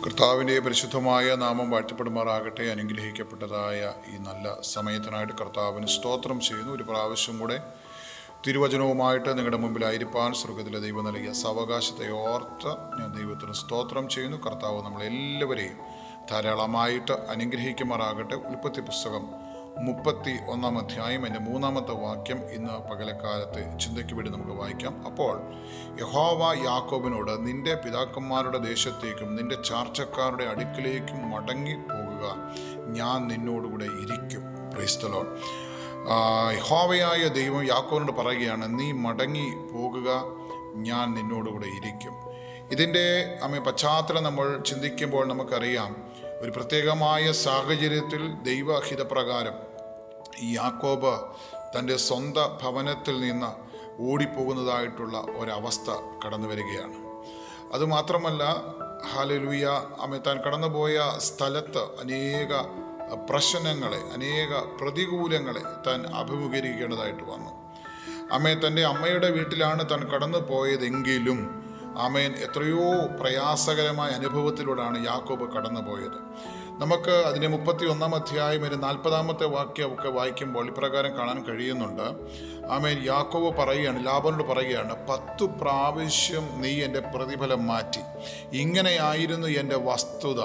കർത്താവിൻ്റെ പരിശുദ്ധമായ നാമം വാഴ്ത്തപ്പെടുമാറാകട്ടെ. അനുഗ്രഹിക്കപ്പെട്ടതായ ഈ നല്ല സമയത്തിനായിട്ട് കർത്താവിന് സ്തോത്രം ചെയ്യുന്നു. ഒരു പ്രാവശ്യം കൂടെ തിരുവചനവുമായിട്ട് നിങ്ങളുടെ മുമ്പിലായിരിക്കാൻ സ്വർഗത്തിലെ ദൈവം നൽകിയ സാവകാശത്തെ ഓർത്ത് ഞാൻ ദൈവത്തിന് സ്തോത്രം ചെയ്യുന്നു. കർത്താവ് നമ്മളെല്ലാവരെയും ധാരാളമായിട്ട് അനുഗ്രഹിക്കുമാറാകട്ടെ. ഉൽപ്പത്തി പുസ്തകം 31-ാം അധ്യായം അതിൻ്റെ 3-ാമത്തെ വാക്യം ഇന്ന് പകലക്കാലത്തെ ചിന്തയ്ക്ക് വേണ്ടി നമുക്ക് വായിക്കാം. അപ്പോൾ യഹോവ യാക്കോബിനോട്, നിന്റെ പിതാക്കന്മാരുടെ ദേശത്തേക്കും നിന്റെ ചാർച്ചക്കാരുടെ അടുക്കിലേക്കും മടങ്ങി പോകുക, ഞാൻ നിന്നോടുകൂടെ ഇരിക്കും. Praise the Lord. യഹോവയായ ദൈവം യാക്കോബിനോട് പറയുകയാണ്, നീ മടങ്ങി പോകുക, ഞാൻ നിന്നോടുകൂടെ ഇരിക്കും. ഇതിൻ്റെ പശ്ചാത്തലം നമ്മൾ ചിന്തിക്കുമ്പോൾ നമുക്കറിയാം, ഒരു പ്രത്യേകമായ സാഹചര്യത്തിൽ ദൈവഹിതപ്രകാരം യാക്കോബ് തൻ്റെ സ്വന്തം ഭവനത്തിൽ നിന്ന് ഓടിപ്പോകുന്നതായിട്ടുള്ള ഒരവസ്ഥ കടന്നു വരികയാണ്. അതുമാത്രമല്ല, ഹല്ലേലൂയ, താൻ കടന്നുപോയ സ്ഥലത്ത് അനേക പ്രശ്നങ്ങളെ, അനേക പ്രതികൂലങ്ങളെ താൻ അഭിമുഖീകരിക്കേണ്ടതായിട്ട് വന്നു. തൻ്റെ അമ്മയുടെ വീട്ടിലാണ് താൻ കടന്നു പോയതെങ്കിലും എത്രയോ പ്രയാസകരമായ അനുഭവത്തിലൂടെയാണ് യാക്കോബ് കടന്നു പോയത്. നമുക്ക് അതിൻ്റെ 31-ാം അധ്യായം 40-ാമത്തെ വാക്യമൊക്കെ വായിക്കുമ്പോൾ ഇപ്രകാരം കാണാൻ കഴിയുന്നുണ്ട്. യാക്കോബ് പറയുകയാണ്, ലാബാനോട് പറയുകയാണ്, 10 പ്രാവശ്യം നീ എൻ്റെ പ്രതിഫലം മാറ്റി. ഇങ്ങനെയായിരുന്നു എൻ്റെ വസ്തുത.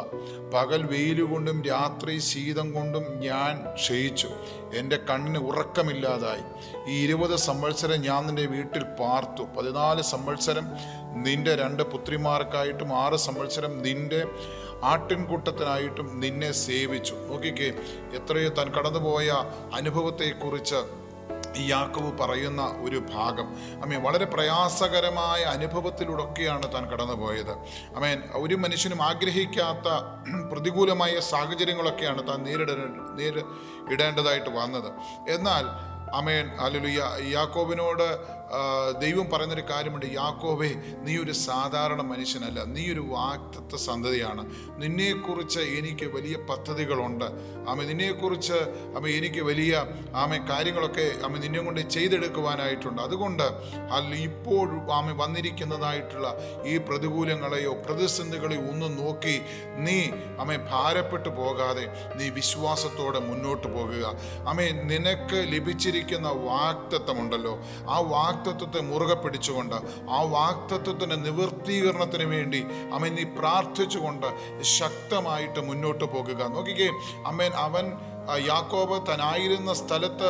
പകൽ വെയിലുകൊണ്ടും രാത്രി ശീതം കൊണ്ടും ഞാൻ ക്ഷയിച്ചു. എൻ്റെ കണ്ണിന് ഉറക്കമില്ലാതായി. ഈ 20 സംവത്സരം ഞാൻ നിൻ്റെ വീട്ടിൽ പാർത്തു. 14 സംവത്സരം നിൻ്റെ 2 പുത്രിമാർക്കായിട്ടും 6 സംവത്സരം നിൻ്റെ ആട്ടിൻകൂട്ടത്തിനായിട്ടും നിന്നെ സേവിച്ചു. നോക്കിക്കേ, എത്രയോ താൻ കടന്നുപോയ അനുഭവത്തെക്കുറിച്ച് യാക്കോബ് പറയുന്ന ഒരു ഭാഗം. വളരെ പ്രയാസകരമായ അനുഭവത്തിലൂടെയൊക്കെയാണ് താൻ കടന്നുപോയത്. ഒരു മനുഷ്യനും ആഗ്രഹിക്കാത്ത പ്രതികൂലമായ സാഹചര്യങ്ങളൊക്കെയാണ് താൻ നേരിടേണ്ടതായിട്ട് വന്നത്. എന്നാൽ ഹല്ലേലൂയ, യാക്കോബിനോട് ദൈവം പറയുന്നൊരു കാര്യമുണ്ട്, യാക്കോബേ, നീ ഒരു സാധാരണ മനുഷ്യനല്ല, നീ ഒരു വാഗ്ദത്ത സന്തതിയാണ്. നിന്നെക്കുറിച്ച് എനിക്ക് വലിയ പദ്ധതികളുണ്ട്. നിന്നെക്കുറിച്ച് എനിക്ക് വലിയ കാര്യങ്ങളൊക്കെ നിന്നെ കൊണ്ട് ചെയ്തെടുക്കുവാനായിട്ടുണ്ട്. അതുകൊണ്ട് ഇപ്പോൾ വന്നിരിക്കുന്നതായിട്ടുള്ള ഈ പ്രതികൂലങ്ങളെയോ പ്രതിസന്ധികളെയോ ഒന്നും നോക്കി നീ ഭാരപ്പെട്ടു പോകാതെ നീ വിശ്വാസത്തോടെ മുന്നോട്ട് പോകുക. നിനക്ക് ലഭിച്ചിരിക്കുന്ന വാഗ്ദത്തമുണ്ടല്ലോ, ആ വാഗ്ദത്തത്തെ മുറുകെ പിടിച്ചുകൊണ്ട് ആ വാഗ്ദത്തത്തിൻ്റെ നിവൃത്തീകരണത്തിന് വേണ്ടി നീ പ്രാർത്ഥിച്ചുകൊണ്ട് ശക്തമായിട്ട് മുന്നോട്ട് പോകുക. നോക്കിക്കേ, അവൻ യാക്കോബ് തനായിരുന്ന സ്ഥലത്ത്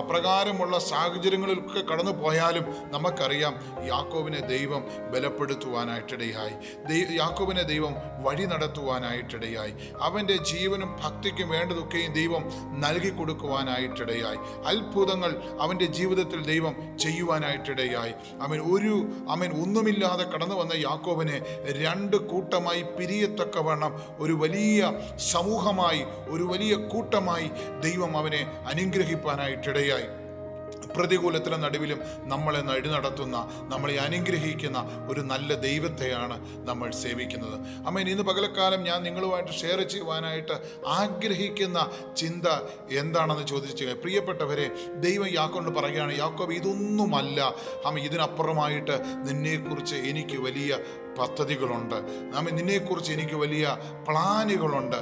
അപ്രകാരമുള്ള സാഹചര്യങ്ങളിലൊക്കെ കടന്നു പോയാലും നമുക്കറിയാം, യാക്കോബിനെ ദൈവം ബലപ്പെടുത്തുവാനായിട്ടിടയായി. യാക്കോബിനെ ദൈവം വഴി നടത്തുവാനായിട്ടിടയായി. അവൻ്റെ ജീവനും ഭക്തിക്കും വേണ്ടതൊക്കെയും ദൈവം നൽകി കൊടുക്കുവാനായിട്ടിടയായി. അത്ഭുതങ്ങൾ അവൻ്റെ ജീവിതത്തിൽ ദൈവം ചെയ്യുവാനായിട്ടിടയായി. ഒന്നുമില്ലാതെ കടന്നു വന്ന യാക്കോബിനെ 2 കൂട്ടമായി പിരിയത്തക്കവണ്ണം ഒരു വലിയ സമൂഹമായി, ഒരു വലിയ കൂട്ടമായി ദൈവം അവനെ അനുഗ്രഹിപ്പാനായിട്ടിടയായി. പ്രതികൂലത്തിൻ്റെ നടുവിലും നമ്മളെ നടത്തുന്ന, നമ്മളെ അനുഗ്രഹിക്കുന്ന ഒരു നല്ല ദൈവത്തെയാണ് നമ്മൾ സേവിക്കുന്നത്. ഇന്ന് പകലക്കാലം ഞാൻ നിങ്ങളുമായിട്ട് ഷെയർ ചെയ്യുവാനായിട്ട് ആഗ്രഹിക്കുന്ന ചിന്ത എന്താണെന്ന് ചോദിച്ചു, പ്രിയപ്പെട്ടവരെ, ദൈവം യാക്കോബിനോട് പറയുകയാണ്, യാക്കോബ്, ഇതൊന്നുമല്ല, ഇതിനപ്പുറമായിട്ട് നിന്നെക്കുറിച്ച് എനിക്ക് വലിയ പദ്ധതികളുണ്ട്. നിന്നെക്കുറിച്ച് എനിക്ക് വലിയ പ്ലാനുകളുണ്ട്.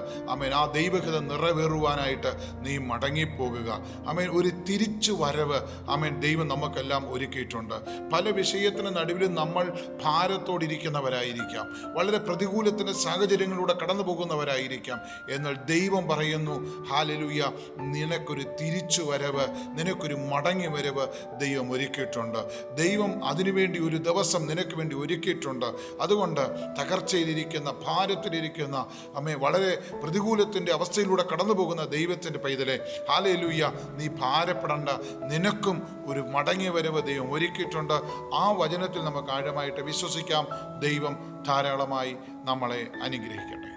ആ ദൈവഹിതം നിറവേറുവാനായിട്ട് നീ മടങ്ങിപ്പോകുക. ഒരു തിരിച്ചു വരവ് ദൈവം നമുക്കെല്ലാം ഒരുക്കിയിട്ടുണ്ട്. പല വിഷയത്തിന് നടുവിലും നമ്മൾ ഭാരത്തോടിരിക്കുന്നവരായിരിക്കാം, വളരെ പ്രതികൂലത്തിൻ്റെ സാഹചര്യങ്ങളിലൂടെ കടന്നു പോകുന്നവരായിരിക്കാം. എന്നാൽ ദൈവം പറയുന്നു, ഹല്ലേലൂയ, നിനക്കൊരു തിരിച്ചു വരവ്, നിനക്കൊരു മടങ്ങി വരവ് ദൈവം ഒരുക്കിയിട്ടുണ്ട്. ദൈവം അതിനുവേണ്ടി ഒരു ദിവസം നിനക്ക് വേണ്ടി ഒരുക്കിയിട്ടുണ്ട്. അതുകൊണ്ട് തകർച്ചയിലിരിക്കുന്ന, ഭാരത്തിലിരിക്കുന്ന, വളരെ പ്രതികൂലത്തിൻ്റെ അവസ്ഥയിലൂടെ കടന്നു പോകുന്ന ദൈവത്തിൻ്റെ പൈതലെ, ഹല്ലേലൂയ, നീ ഭാരപ്പെടേണ്ട, നിനക്കും ഒരു മടങ്ങി വരവ് ദൈവം ഒരുക്കിയിട്ടുണ്ട്. ആ വചനത്തിൽ നമുക്ക് ആഴമായിട്ട് വിശ്വസിക്കാം. ദൈവം ധാരാളമായി നമ്മളെ അനുഗ്രഹിക്കട്ടെ.